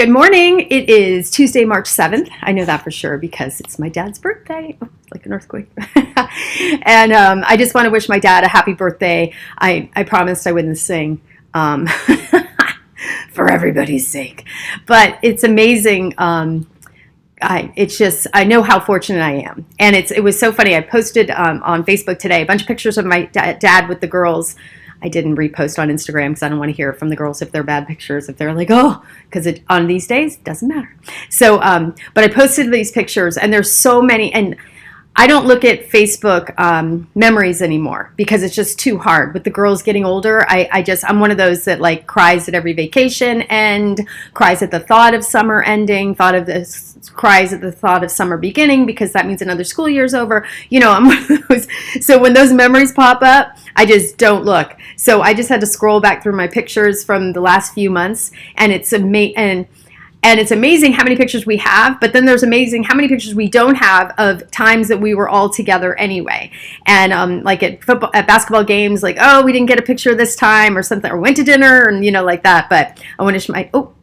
Good morning. It is Tuesday, March 7th. I know that for sure because it's my dad's birthday. Oh, like an earthquake. And I just want to wish my dad a happy birthday. I promised I wouldn't sing for everybody's sake. But it's amazing. I know how fortunate I am. And it was so funny. I posted on Facebook today a bunch of pictures of my dad with the girls. I didn't repost on Instagram because I don't want to hear from the girls if they're bad pictures, if they're like, oh, because on these days, it doesn't matter. So, but I posted these pictures, and there's so many, and I don't look at Facebook memories anymore because it's just too hard. With the girls getting older, I'm one of those that like cries at every vacation end, cries at the thought of summer ending, cries at the thought of summer beginning because that means another school year's over. You know, I'm one of those. So when those memories pop up, I just don't look. So I just had to scroll back through my pictures from the last few months, and it's amazing. And it's amazing how many pictures we have, but then there's amazing how many pictures we don't have of times that we were all together anyway. And like at basketball games, like, oh, we didn't get a picture this time or something, or went to dinner and, like that. But I want to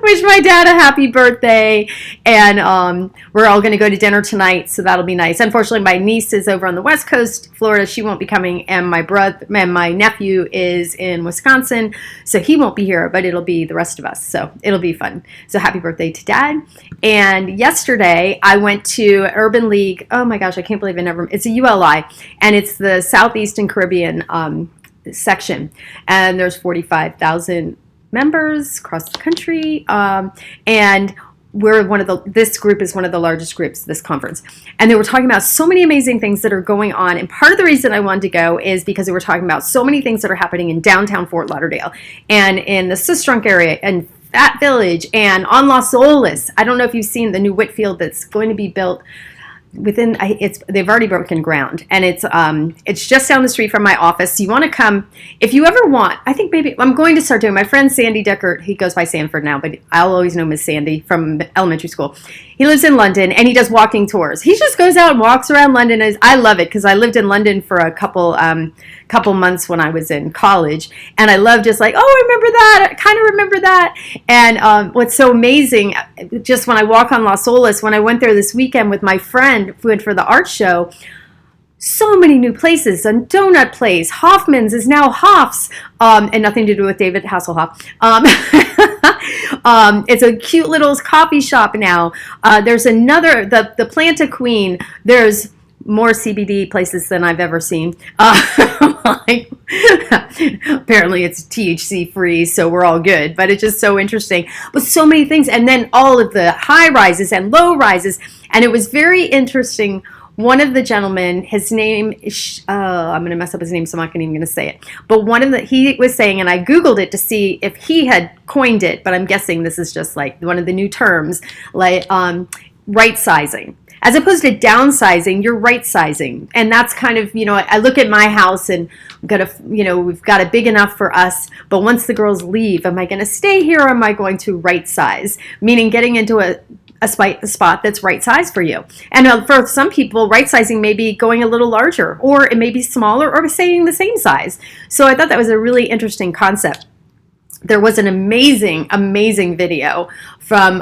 wish my dad a happy birthday. And we're all going to go to dinner tonight, so that'll be nice. Unfortunately, my niece is over on the West Coast, Florida. She won't be coming, and my nephew is in Wisconsin, so he won't be here, but it'll be the rest of us, so it'll be fun. So happy birthday to Dad. And yesterday, I went to Urban League. Oh my gosh, I can't believe it's a ULI, and it's the Southeastern Caribbean section, and there's 45,000 members across the country, and this group is one of the largest groups, this conference. And they were talking about so many amazing things that are going on. And part of the reason I wanted to go is because they were talking about so many things that are happening in downtown Fort Lauderdale and in the Sistrunk area and Fat Village and on Las Olas. I don't know if you've seen the new Whitfield that's going to be built they've already broken ground, and it's just down the street from my office. So you want to come if you ever want. I think maybe I'm going to start doing. My friend Sandy Deckert, he goes by Sanford now, but I'll always know him as Sandy from elementary school. He lives in London, and he does walking tours. He just goes out and walks around London. I love it because I lived in London for a couple months when I was in college, and I love just like, oh, I remember that. I kind of remember that. And what's so amazing, just when I walk on Las Olas, when I went there this weekend with my friend who went for the art show, so many new places. A donut place, Hoffman's is now Hoff's, and nothing to do with David Hasselhoff. It's a cute little coffee shop now. There's another, the Planta Queen. There's more CBD places than I've ever seen. Apparently it's THC free, so we're all good, but it's just so interesting. But so many things, and then all of the high rises and low rises, and it was very interesting. One of the gentlemen, his name is, I'm going to mess up his name, so I'm not even going to say it. But he was saying, and I Googled it to see if he had coined it, but I'm guessing this is just like one of the new terms, like right sizing. As opposed to downsizing, you're right sizing. And that's kind of, I look at my house and we've got it big enough for us. But once the girls leave, am I going to stay here or am I going to right size? Meaning getting into a spot that's right size for you. And for some people, right sizing may be going a little larger, or it may be smaller, or staying the same size. So I thought that was a really interesting concept. There was an amazing, amazing video from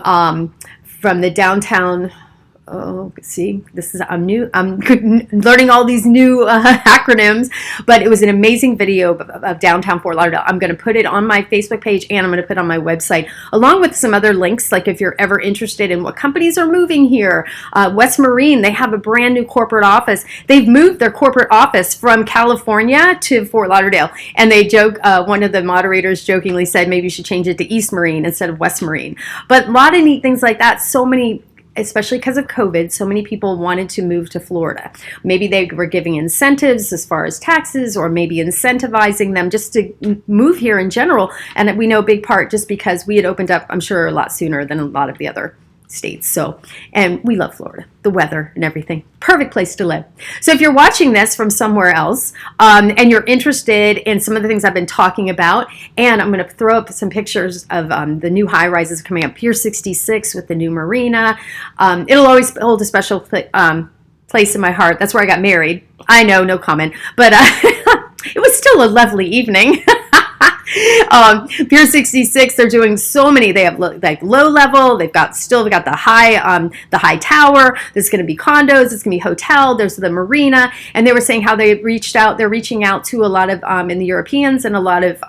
the downtown. Oh, see, I'm new. I'm learning all these new acronyms, but it was an amazing video of downtown Fort Lauderdale. I'm going to put it on my Facebook page, and I'm going to put it on my website, along with some other links, like if you're ever interested in what companies are moving here. West Marine, they have a brand new corporate office. They've moved their corporate office from California to Fort Lauderdale, and they joke, one of the moderators jokingly said maybe you should change it to East Marine instead of West Marine. But a lot of neat things like that. So many, especially because of COVID, so many people wanted to move to Florida. Maybe they were giving incentives as far as taxes, or maybe incentivizing them just to move here in general. And we know a big part just because we had opened up, I'm sure, a lot sooner than a lot of the other states. So, and we love Florida, the weather and everything. Perfect place to live. So if you're watching this from somewhere else, and you're interested in some of the things I've been talking about, and I'm going to throw up some pictures of the new high rises coming up, Pier 66 with the new marina. It'll always hold a special place in my heart. That's where I got married. I know, no comment, but it was still a lovely evening. Pier 66, they're doing so many. They have like low level. They've got the high tower. There's going to be condos. It's going to be hotel. There's the marina. And they were saying how they're reaching out to a lot of in the Europeans and a lot of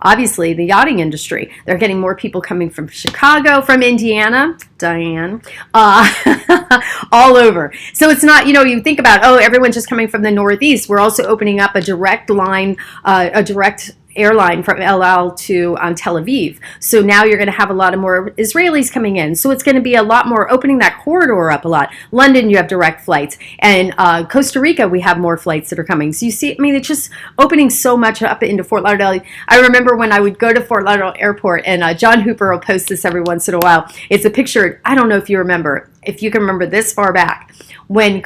obviously the yachting industry. They're getting more people coming from Chicago, from Indiana, Diane, all over. So it's not, you think about, oh, everyone's just coming from the Northeast. We're also opening up a direct line, a direct airline from El Al to Tel Aviv. So now you're going to have a lot of more Israelis coming in. So it's going to be a lot more, opening that corridor up a lot. London, you have direct flights. And Costa Rica, we have more flights that are coming. So you see, it's just opening so much up into Fort Lauderdale. I remember when I would go to Fort Lauderdale Airport, and John Hooper will post this every once in a while. It's a picture, I don't know if you can remember this far back, when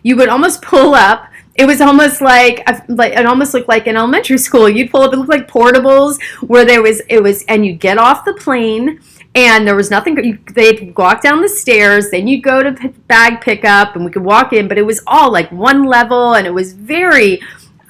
you would almost pull up. It was almost it almost looked like an elementary school. You'd pull up, it looked like portables where and you'd get off the plane and there was nothing, they'd walk down the stairs, then you'd go to bag pickup and we could walk in, but it was all like one level and it was very,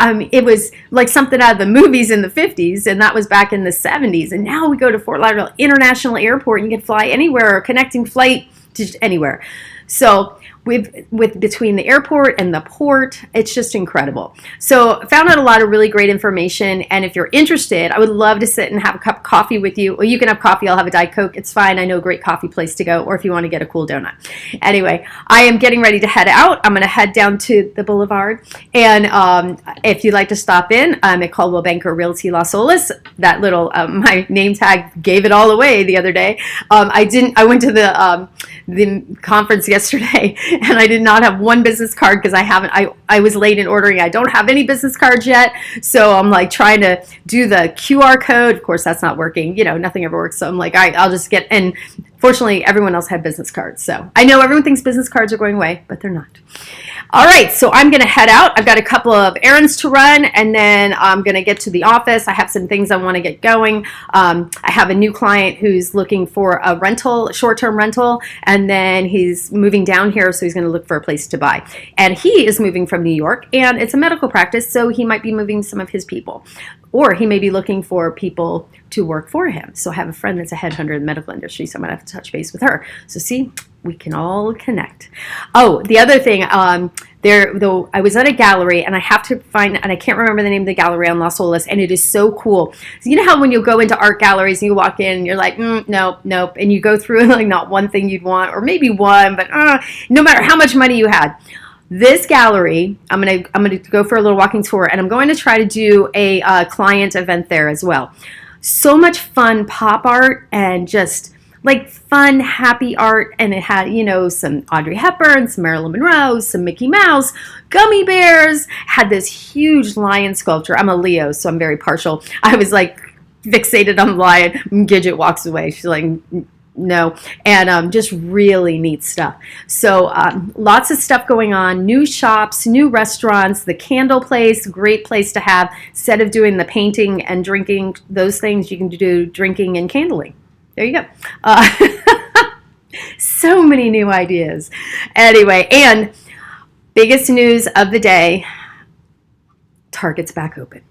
it was like something out of the movies in the 50s, and that was back in the 70s. And now we go to Fort Lauderdale International Airport and you can fly anywhere, or connecting flight to anywhere. So with between the airport and the port, it's just incredible. So I found out a lot of really great information, and if you're interested, I would love to sit and have a cup of coffee with you. Or you can have coffee, I'll have a Diet Coke, it's fine. I know a great coffee place to go, or if you want to get a cool donut. Anyway, I am getting ready to head out. I'm going to head down to the boulevard, and if you'd like to stop in, I'm at Coldwell Banker Realty Las Olas. That little, my name tag gave it all away the other day. I went to the conference yesterday, and I did not have one business card because I was late in ordering. I don't have any business cards yet. So I'm like trying to do the QR code. Of course, that's not working. Nothing ever works. So I'm like, I'll just get, and fortunately, everyone else had business cards. So I know everyone thinks business cards are going away, but they're not. All right, so I'm going to head out. I've got a couple of errands to run, and then I'm going to get to the office. I have some things I want to get going. I have a new client who's looking for a rental, short-term rental, and then he's moving down here, so he's going to look for a place to buy. And he is moving from New York, and it's a medical practice, so he might be moving some of his people. Or he may be looking for people to work for him. So I have a friend that's a headhunter in the medical industry, so I'm going to have to touch base with her. So see, we can all connect. Oh, the other thing, though, I was at a gallery, and I have to find, and I can't remember the name of the gallery on Las Olas, and it is so cool. So you know how when you go into art galleries and you walk in and you're like, nope, and you go through like not one thing you'd want, or maybe one, but no matter how much money you had. This gallery, I'm gonna go for a little walking tour, and I'm going to try to do a client event there as well. So much fun pop art and just like fun, happy art, and it had some Audrey Hepburn, some Marilyn Monroe, some Mickey Mouse, gummy bears. Had this huge lion sculpture. I'm a Leo, so I'm very partial. I was like fixated on the lion. Gidget walks away. She's like, no, and just really neat stuff. So lots of stuff going on, new shops, new restaurants, the candle place, great place to have. Instead of doing the painting and drinking, those things, you can do drinking and candling. There you go. So many new ideas. Anyway, and biggest news of the day, Target's back open.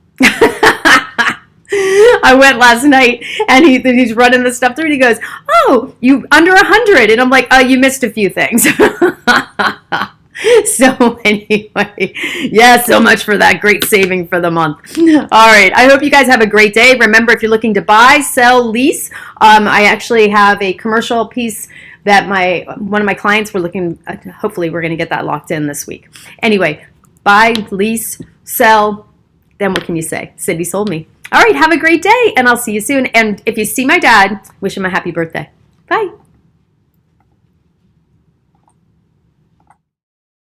I went last night, and he's running the stuff through, and he goes, "Oh, you under 100," and I'm like, "Oh, you missed a few things." So anyway, yeah, so much for that great saving for the month. All right, I hope you guys have a great day. Remember, if you're looking to buy, sell, lease, I actually have a commercial piece that one of my clients were looking. Hopefully, we're going to get that locked in this week. Anyway, buy, lease, sell. Then what can you say? Cindy sold me. All right, have a great day, and I'll see you soon. And if you see my dad, wish him a happy birthday. Bye.